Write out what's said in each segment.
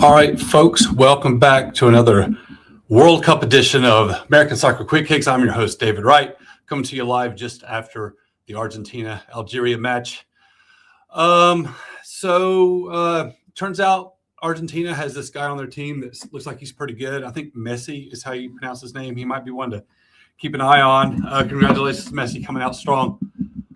All right, folks, welcome back to another World Cup edition of American Soccer Quick Kicks. I'm your host, David Wright, coming to you live just after the Argentina-Algeria match. Turns out Argentina has this guy on their team that looks like he's pretty good. I think Messi is how you pronounce his name. He might be one to keep an eye on. Congratulations, Messi, coming out strong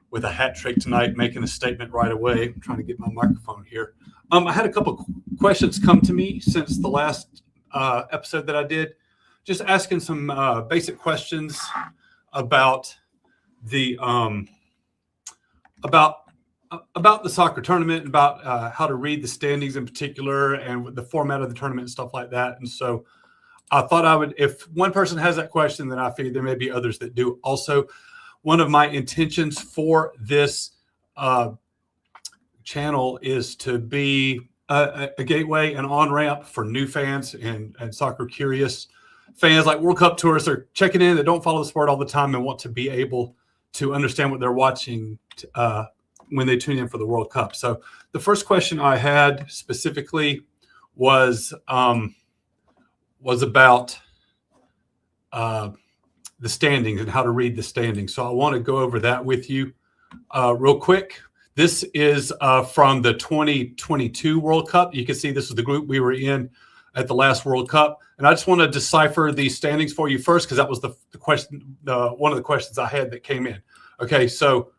with a hat trick tonight, making a statement right away. I'm trying to get my microphone here. I had a couple questions come to me since the last episode that I did, just asking some basic questions about the soccer tournament, about how to read the standings in particular, and the format of the tournament and stuff like that. And so I thought I would, if one person has that question, then I figured there may be others that do. Also, one of my intentions for this channel is to be a gateway, an on-ramp for new fans and soccer curious fans, like World Cup tourists are checking in that don't follow the sport all the time and want to be able to understand what they're watching when they tune in for the World Cup. So the first question I had specifically was about the standings and how to read the standings. So I want to go over that with you real quick. This is from the 2022 World Cup. You can see this is the group we were in at the last World Cup. And I just want to decipher these standings for you first, because that was the question, one of the questions I had that came in. Okay, so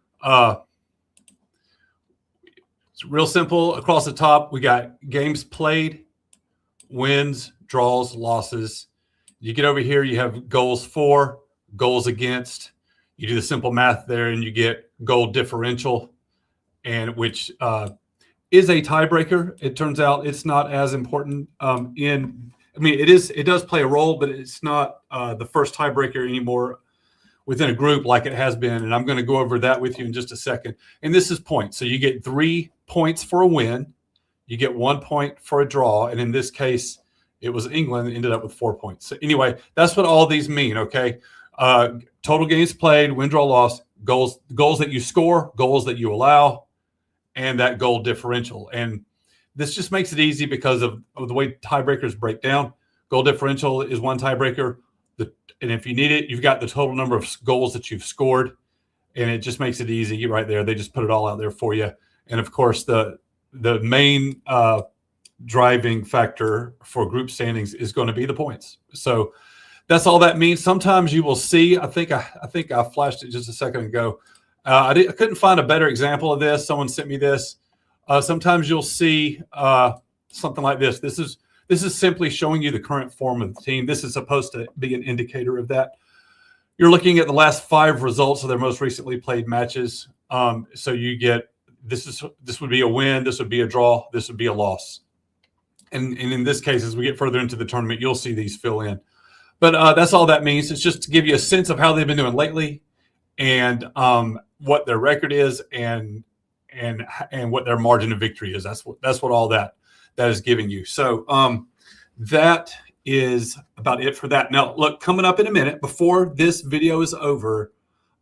it's real simple. Across the top, we got games played, wins, draws, losses. You get over here, you have goals for, goals against. You do the simple math there, and you get goal differential, and which is a tiebreaker. It turns out it's not as important it does play a role, but it's not the first tiebreaker anymore within a group like it has been. And I'm going to go over that with you in just a second. And this is points. So you get 3 points for a win. You get 1 point for a draw. And in this case, it was England that ended up with 4 points. So anyway, that's what all these mean, okay? Total games played, win, draw, loss, goals that you score, goals that you allow, and that goal differential. And this just makes it easy because of the way tiebreakers break down. Goal differential is one tiebreaker. And if you need it, you've got the total number of goals that you've scored. And it just makes it easy right there. They just put it all out there for you. And, of course, the main driving factor for group standings is going to be the points. So that's all that means. Sometimes you will see, I think I flashed it just a second ago. I couldn't find a better example of this. Someone sent me this. Sometimes you'll see something like this. This is simply showing you the current form of the team. This is supposed to be an indicator of that. You're looking at the last 5 results of their most recently played matches. So you get this would be a win, this would be a draw, this would be a loss. And in this case, as we get further into the tournament, you'll see these fill in. But that's all that means. It's just to give you a sense of how they've been doing lately, and what their record is, and what their margin of victory is. That's what all that is giving you. So that is about it for that. Now, look, coming up in a minute, before this video is over,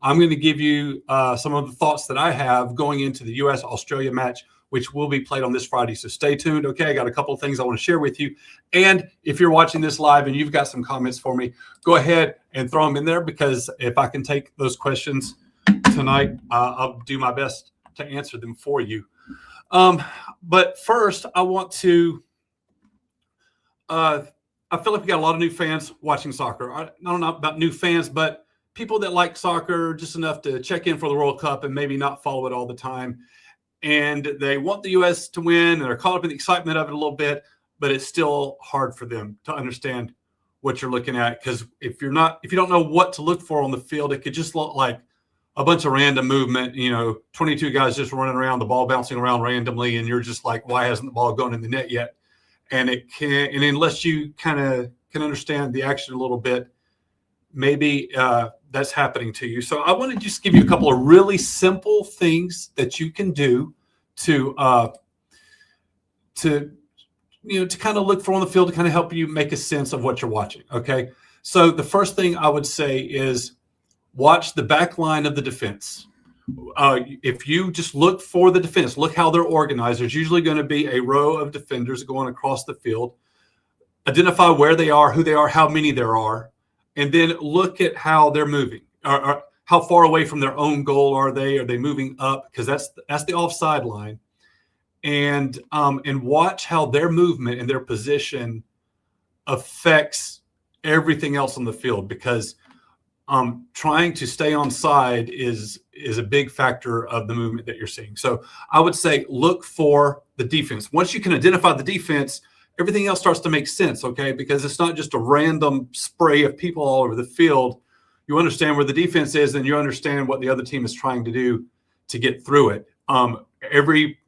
I'm going to give you some of the thoughts that I have going into the U.S.-Australia match, which will be played on this Friday. So stay tuned. Okay, I got a couple of things I want to share with you. And if you're watching this live and you've got some comments for me, go ahead and throw them in there, because if I can take those questions tonight, I'll do my best to answer them for you. But first, I want to I feel like we got a lot of new fans watching soccer. I don't know about new fans, but people that like soccer just enough to check in for the World Cup and maybe not follow it all the time. And they want the U.S. to win, and they're caught up in the excitement of it a little bit, but it's still hard for them to understand what you're looking at. Because if you don't know what to look for on the field, it could just look like a bunch of random movement, 22 guys just running around, the ball bouncing around randomly, and you're just like, why hasn't the ball gone in the net yet? And unless you kind of can understand the action a little bit, maybe that's happening to you. So I want to just give you a couple of really simple things that you can do to kind of look for on the field to kind of help you make a sense of what you're watching. Okay. So the first thing I would say is watch the back line of the defense. If you just look for the defense, look how they're organized. There's usually going to be a row of defenders going across the field. Identify where they are, who they are, how many there are, and then look at how they're moving. Or how far away from their own goal are they? Are they moving up? Because that's the offside line. And watch how their movement and their position affects everything else on the field, because trying to stay on side is a big factor of the movement that you're seeing. So I would say look for the defense. Once you can identify the defense, everything else starts to make sense, okay? Because it's not just a random spray of people all over the field. You understand where the defense is, and you understand what the other team is trying to do to get through it. Every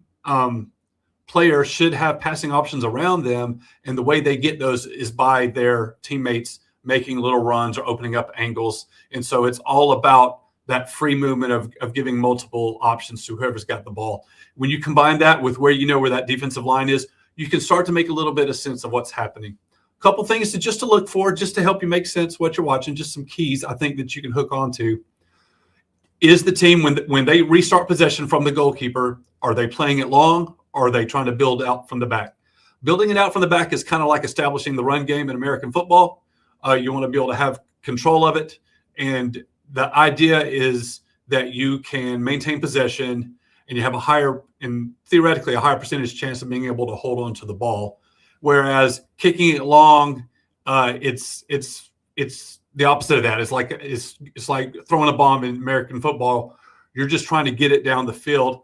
player should have passing options around them, and the way they get those is by their teammates making little runs or opening up angles. And so it's all about that free movement of giving multiple options to whoever's got the ball. When you combine that with where you know where that defensive line is, you can start to make a little bit of sense of what's happening. A couple things to look for, just to help you make sense of what you're watching, just some keys I think that you can hook onto. Is the team, when they restart possession from the goalkeeper, are they playing it long, or are they trying to build out from the back? Building it out from the back is kind of like establishing the run game in American football. You want to be able to have control of it. And the idea is that you can maintain possession and you have theoretically a higher percentage chance of being able to hold on to the ball. Whereas kicking it long, it's the opposite of that. It's like throwing a bomb in American football. You're just trying to get it down the field.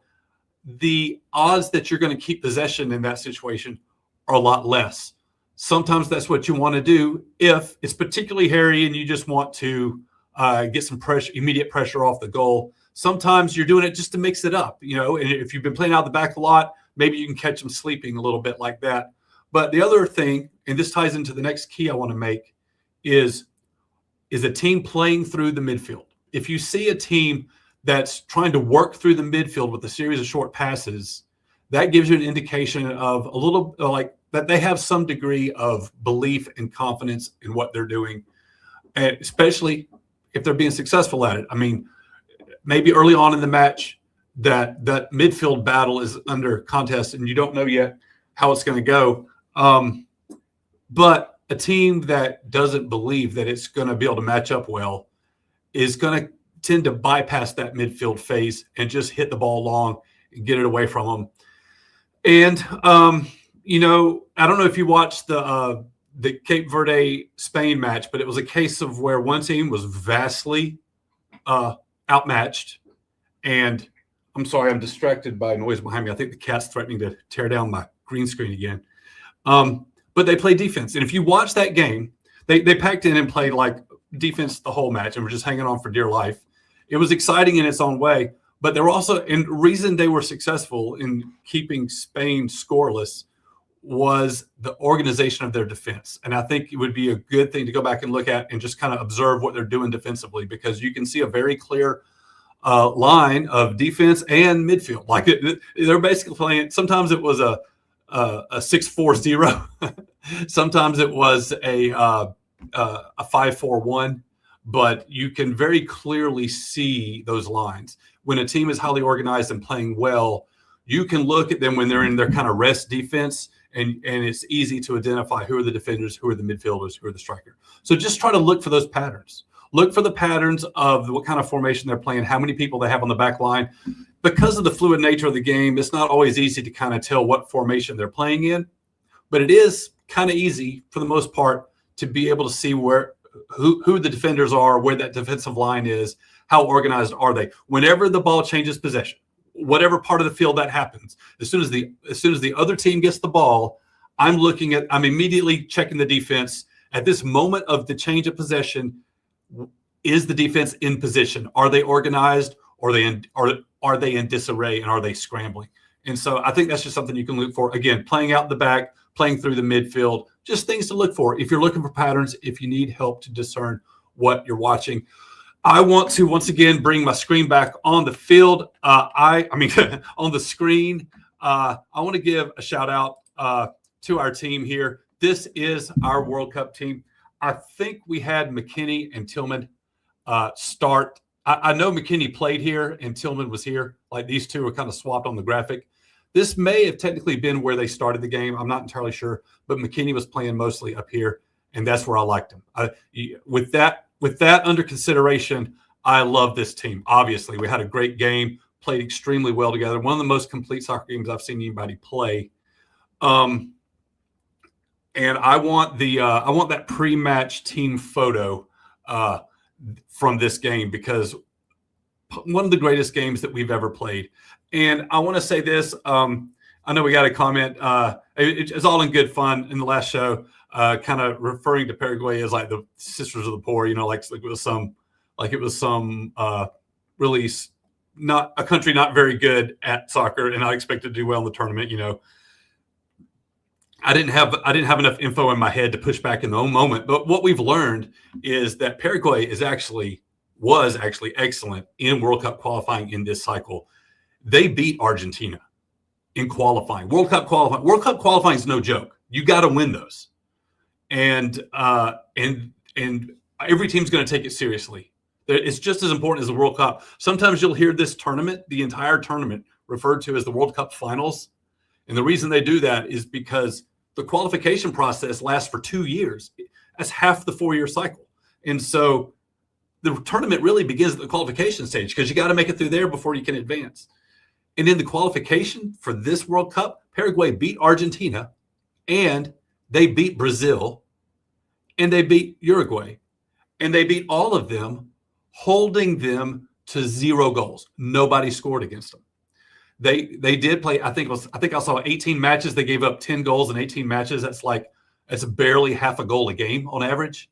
The odds that you're going to keep possession in that situation are a lot less. Sometimes that's what you want to do if it's particularly hairy and you just want to get some immediate pressure off the goal. Sometimes you're doing it just to mix it up, and if you've been playing out the back a lot, maybe you can catch them sleeping a little bit like that. But the other thing, and this ties into the next key I want to make, is a team playing through the midfield. If you see a team that's trying to work through the midfield with a series of short passes, that gives you an indication of a little like that they have some degree of belief and confidence in what they're doing, and especially if they're being successful at it. I mean, maybe early on in the match that midfield battle is under contest and you don't know yet how it's going to go. But a team that doesn't believe that it's going to be able to match up well is going to tend to bypass that midfield phase and just hit the ball long and get it away from them. And, I don't know if you watched the Cape Verde Spain match, but it was a case of where one team was vastly outmatched. And I'm sorry, I'm distracted by noise behind me. I think the cat's threatening to tear down my green screen again. But they played defense. And if you watch that game, they packed in and played like defense the whole match and were just hanging on for dear life. It was exciting in its own way, but there were also, and the reason they were successful in keeping Spain scoreless was the organization of their defense. And I think it would be a good thing to go back and look at and just kind of observe what they're doing defensively, because you can see a very clear line of defense and midfield. Like they're basically playing, sometimes it was a 6-4-0. Sometimes it was a 5-4-1, but you can very clearly see those lines. When a team is highly organized and playing well, you can look at them when they're in their kind of rest defense, and it's easy to identify who are the defenders, who are the midfielders, who are the striker. So just try to look for those patterns. Look for the patterns of what kind of formation they're playing, how many people they have on the back line. Because of the fluid nature of the game, it's not always easy to kind of tell what formation they're playing in, but it is kind of easy for the most part to be able to see who the defenders are, where that defensive line is, how organized are they. Whenever the ball changes possession, whatever part of the field that happens, as soon as the other team gets the ball, I'm immediately checking the defense. At this moment of the change of possession, is the defense in position? Are they organized? Or are they in disarray, and are they scrambling? And so I think that's just something you can look for. Again, playing out the back, playing through the midfield, just things to look for. If you're looking for patterns, if you need help to discern what you're watching. I want to once again bring my screen back on the field. On the screen. I want to give a shout out to our team here. This is our World Cup team. I think we had McKinney and Tillman start I know McKinney played here and Tillman was here. Like these two were kind of swapped on the graphic. This may have technically been where they started the game. I'm not entirely sure, but McKinney was playing mostly up here, and that's where I liked him. With that under consideration, I love this team. Obviously, we had a great game, played extremely well together. One of the most complete soccer games I've seen anybody play. And I want that pre-match team photo from this game, because one of the greatest games that we've ever played. And I want to say this. I know we got a comment. It's all in good fun in the last show, kind of referring to Paraguay as like the sisters of the poor, like it was some really not a country not very good at soccer and not expected to do well in the tournament. I didn't have enough info in my head to push back in the moment. But what we've learned is that Paraguay was actually excellent in World Cup qualifying in this cycle. They beat Argentina in qualifying. World Cup qualifying is no joke. You got to win those, and every team's going to take it seriously. It's just as important as the World Cup. Sometimes you'll hear this tournament, the entire tournament, referred to as the World Cup finals, and the reason they do that is because the qualification process lasts for 2 years. That's half the 4-year cycle, and so the tournament really begins at the qualification stage, because you got to make it through there before you can advance. And in the qualification for this World Cup, Paraguay beat Argentina, and they beat Brazil, and they beat Uruguay, and they beat all of them, holding them to 0 goals. Nobody scored against them. They did play. I think I saw 18 matches. They gave up 10 goals in 18 matches. That's barely half a goal a game on average.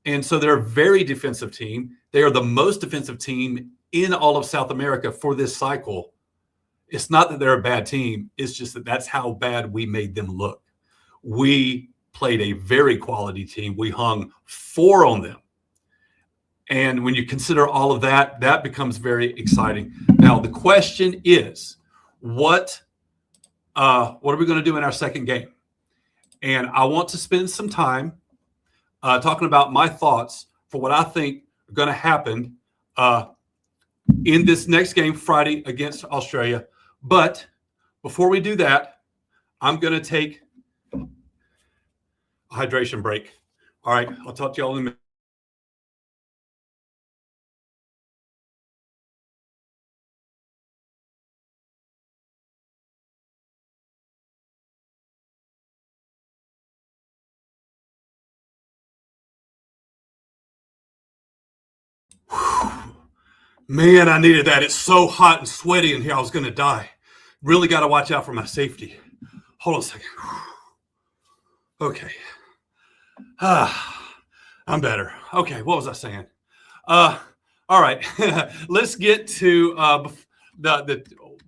And so they're a very defensive team. They are the most defensive team in all of South America for this cycle. It's not that they're a bad team. It's just that that's how bad we made them look. We played a very quality team. We hung 4 on them. And when you consider all of that, that becomes very exciting. Now, the question is, what are we going to do in our second game? And I want to spend some time talking about my thoughts for what I think are going to happen in this next game Friday against Australia. But before we do that, I'm going to take a hydration break. All right, I'll talk to y'all in a minute. Man, I needed that. It's so hot and sweaty in here. I was going to die. Really got to watch out for my safety. Hold on a second. Okay. I'm better. Okay, what was I saying? All right. Let's get to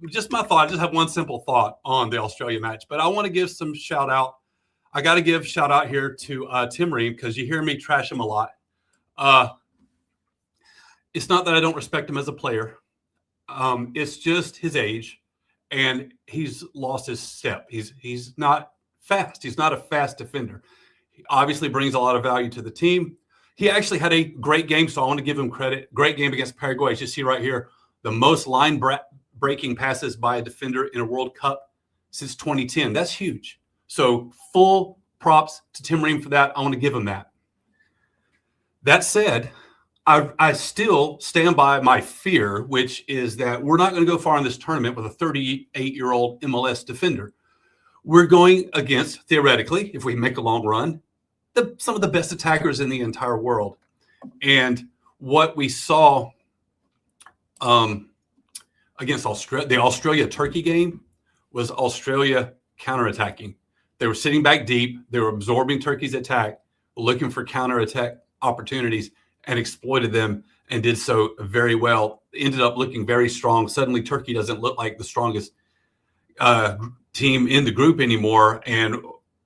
just my thought. I just have one simple thought on the Australia match, but I want to give some shout out. I got to give shout out here to Tim Ream, because you hear me trash him a lot. It's not that I don't respect him as a player. It's just his age, and he's lost his step. He's not fast. He's not a fast defender. He obviously brings a lot of value to the team. He actually had a great game, so I want to give him credit. Great game against Paraguay. As you see right here, the most line-breaking passes by a defender in a World Cup since 2010. That's huge. So full props to Tim Ream for that. I want to give him that. That said, I still stand by my fear, which is that we're not going to go far in this tournament with a 38-year-old MLS defender. We're going against, theoretically, if we make a long run, some of the best attackers in the entire world. And what we saw against Australia, the Australia-Turkey game, was Australia counterattacking. They were sitting back deep. They were absorbing Turkey's attack, looking for counterattack opportunities, and exploited them, and did so very well. Ended up looking very strong. Suddenly, Turkey doesn't look like the strongest team in the group anymore. And,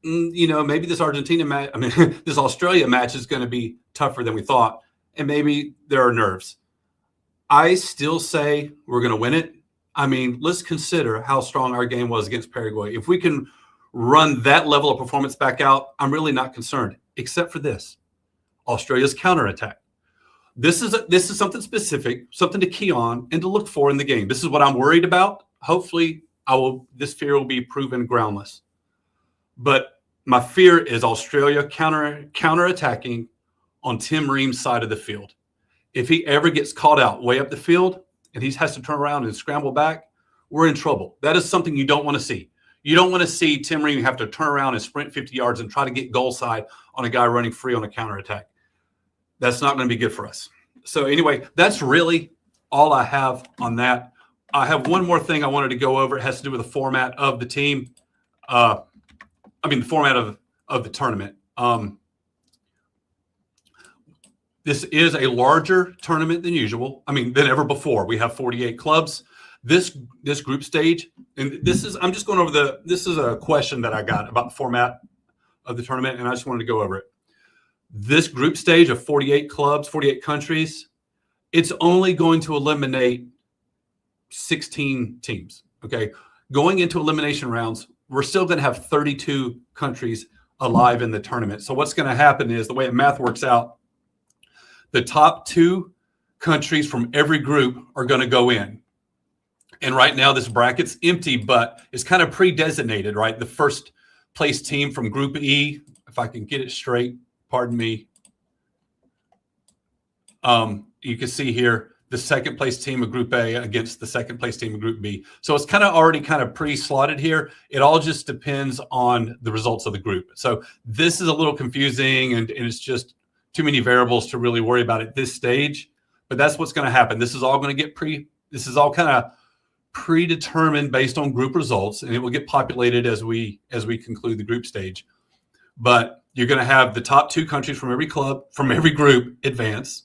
maybe this this Australia match is going to be tougher than we thought. And maybe there are nerves. I still say we're going to win it. Let's consider how strong our game was against Paraguay. If we can run that level of performance back out, I'm really not concerned, except for this: Australia's counterattack. This is something specific, something to key on and to look for in the game. This is what I'm worried about. Hopefully, this fear will be proven groundless. But my fear is Australia counterattacking on Tim Ream's side of the field. If he ever gets caught out way up the field and he has to turn around and scramble back, we're in trouble. That is something you don't want to see. You don't want to see Tim Ream have to turn around and sprint 50 yards and try to get goal side on a guy running free on a counterattack. That's not going to be good for us. So anyway, that's really all I have on that. I have one more thing I wanted to go over. It has to do with the format of the team. The format of the tournament. This is a larger tournament than usual. Than ever before. We have 48 clubs. This group stage, and I'm just going over this is a question that I got about the format of the tournament, and I just wanted to go over it. This group stage of 48 clubs, 48 countries, it's only going to eliminate 16 teams. Okay. Going into elimination rounds, we're still going to have 32 countries alive in the tournament. So what's going to happen is, the way the math works out, the top 2 countries from every group are going to go in. And right now this bracket's empty, but it's kind of pre-designated, right? The first place team from Group E, if I can get it straight, pardon me. You can see here the second place team of Group A against the second place team of Group B. So it's already pre-slotted here. It all just depends on the results of the group. So this is a little confusing, and it's just too many variables to really worry about at this stage. But that's what's going to happen. This is all going to get predetermined based on group results, and it will get populated as we conclude the group stage. But you're going to have the top 2 countries from every club, from every group, advance.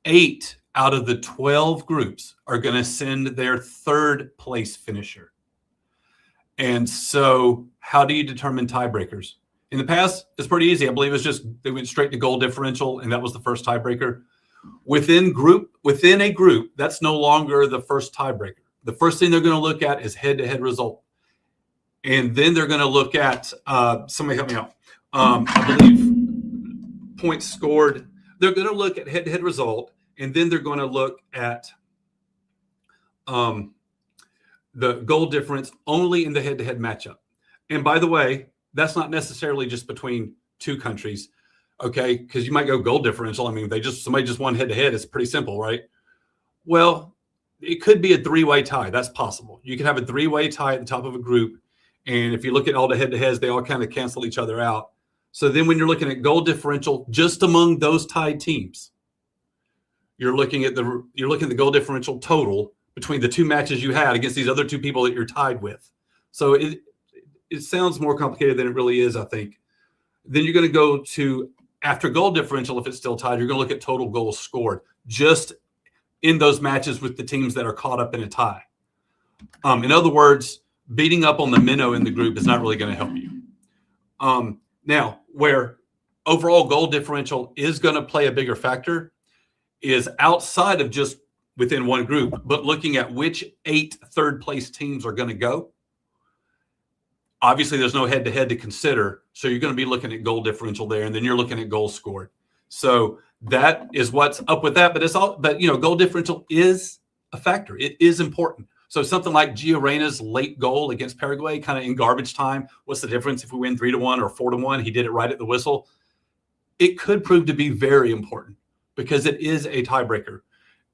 8 out of the 12 groups are going to send their third place finisher. And so how do you determine tiebreakers? In the past, it's pretty easy. I believe it's just they went straight to goal differential, and that was the first tiebreaker. Within a group, that's no longer the first tiebreaker. The first thing they're going to look at is head-to-head result. And then they're going to look at, somebody help me out. I believe points scored. They're going to look at head-to-head result, and then they're going to look at the goal difference only in the head-to-head matchup. And by the way, that's not necessarily just between 2 countries, okay? Because you might go goal differential. Somebody just won head-to-head. It's pretty simple, right? Well, it could be a 3-way tie. That's possible. You can have a 3-way tie at the top of a group. And if you look at all the head-to-heads, they all kind of cancel each other out. So then when you're looking at goal differential just among those tied teams, you're looking at the goal differential total between the 2 matches you had against these other 2 people that you're tied with. So it sounds more complicated than it really is, I think. Then you're going to go to, after goal differential, if it's still tied, you're going to look at total goals scored just in those matches with the teams that are caught up in a tie. In other words, beating up on the minnow in the group is not really going to help you. Now, where overall goal differential is going to play a bigger factor is outside of just within one group, but looking at which 8 third-place teams are going to go. Obviously, there's no head-to-head to consider, so you're going to be looking at goal differential there, and then you're looking at goals scored. So that is what's up with that. But goal differential is a factor. It is important. So something like Gio Reyna's late goal against Paraguay, kind of in garbage time. What's the difference if we win 3-1 or 4-1? He did it right at the whistle. It could prove to be very important because it is a tiebreaker.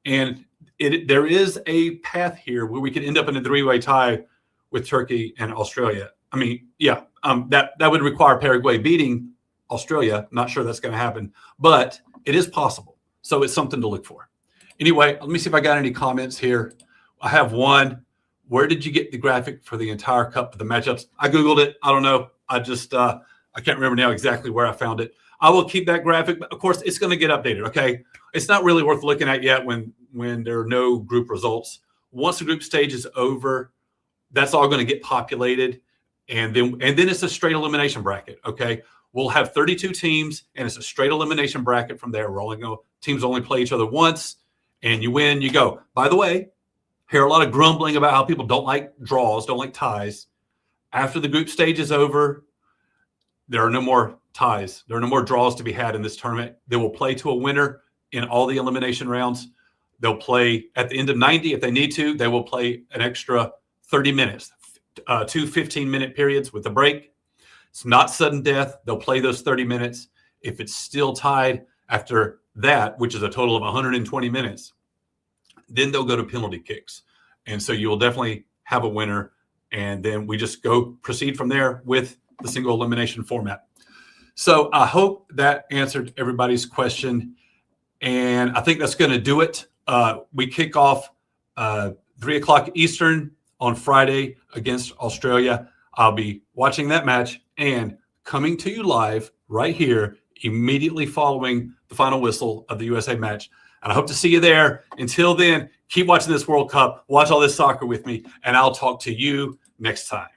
And there is a path here where we could end up in a 3-way tie with Turkey and Australia. That would require Paraguay beating Australia. Not sure that's going to happen, but it is possible. So it's something to look for. Anyway, let me see if I got any comments here. I have one. Where did you get the graphic for the entire cup of the matchups? I Googled it. I don't know. I can't remember now exactly where I found it. I will keep that graphic, but of course it's going to get updated. Okay. It's not really worth looking at yet when there are no group results. Once the group stage is over, that's all going to get populated. And then it's a straight elimination bracket. Okay. We'll have 32 teams and it's a straight elimination bracket from there. Teams only play each other once and you win, you go. By the way, hear a lot of grumbling about how people don't like draws, don't like ties. After the group stage is over, there are no more ties. There are no more draws to be had in this tournament. They will play to a winner. in all the elimination rounds. They'll play at the end of 90 if they need to. They will play an extra 30 minutes, 2 15-minute periods with a break. It's not sudden death. They'll play those 30 minutes. If it's still tied after that, which is a total of 120 minutes, then they'll go to penalty kicks. And so you will definitely have a winner. And then we just proceed from there with the single elimination format. So I hope that answered everybody's question. And I think that's going to do it. We kick off 3 o'clock Eastern on Friday against Australia. I'll be watching that match and coming to you live right here immediately following the final whistle of the USA match. And I hope to see you there. Until then, keep watching this World Cup. Watch all this soccer with me, and I'll talk to you next time.